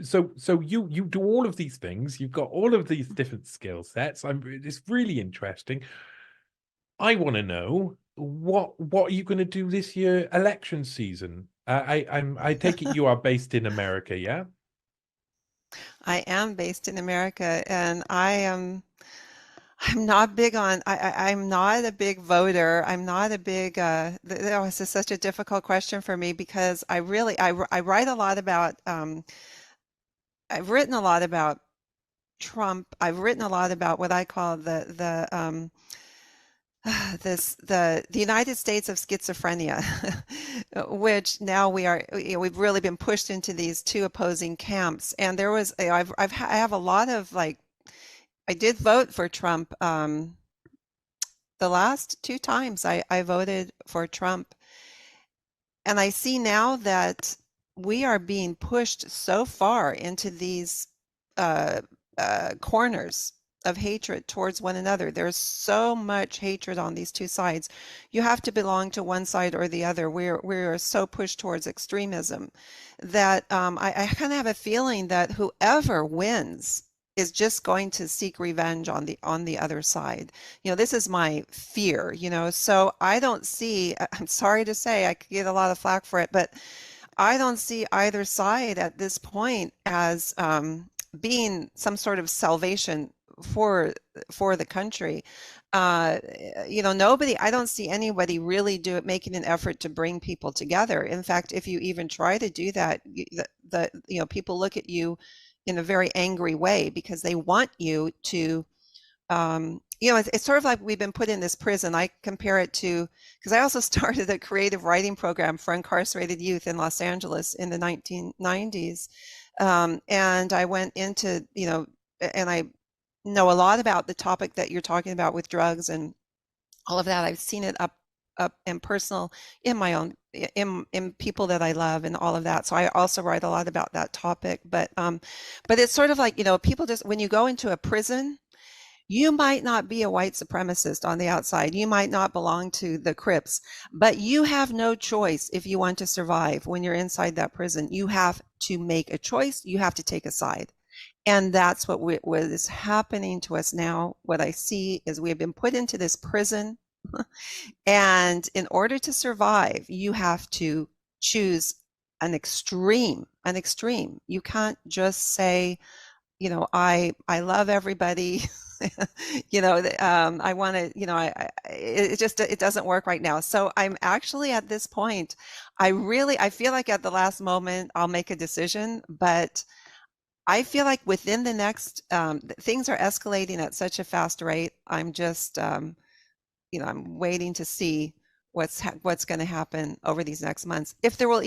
so you do all of these things. You've got all of these different skill sets. It's really interesting. I want to know what are you going to do this year, election season? I take it you are based in America, yeah? I am based in America, and I'm not big on I'm not a big voter. I'm not a big that was just such a difficult question for me because I write a lot about I've written a lot about Trump. I've written a lot about what I call the United States of schizophrenia, which now we've really been pushed into these two opposing camps. And there was I have a lot of like I did vote for Trump the last two times I voted for Trump, and I see now that we are being pushed so far into these uh, corners of hatred towards one another. There's so much hatred on these two sides. You have to belong to one side or the other. We're so pushed towards extremism that I kind of have a feeling that whoever wins is just going to seek revenge on the other side. This is my fear, so I don't see, I'm sorry to say, I could get a lot of flack for it, but I don't see either side at this point as being some sort of salvation for for the country. Uh, Nobody, I don't see anybody really making an effort to bring people together. In fact, if you even try to do that, people look at you in a very angry way because they want you to it's sort of like we've been put in this prison. I compare it to, because I also started a creative writing program for incarcerated youth in Los Angeles in the 1990s. And I went into, and I know a lot about the topic that you're talking about with drugs and all of that. I've seen it up and personal in my own, in people that I love and all of that. So I also write a lot about that topic. But it's sort of like, people just, when you go into a prison, you might not be a white supremacist on the outside. You might not belong to the Crips, but you have no choice if you want to survive when you're inside that prison. You have to make a choice. You have to take a side. And that's what is happening to us now. What I see is we have been put into this prison. And in order to survive, you have to choose an extreme, an extreme. You can't just say, I love everybody. I want to, it doesn't work right now. So I'm actually at this point, I feel like at the last moment I'll make a decision, but I feel like within the next, things are escalating at such a fast rate. I'm just, I'm waiting to see what's going to happen over these next months, if there will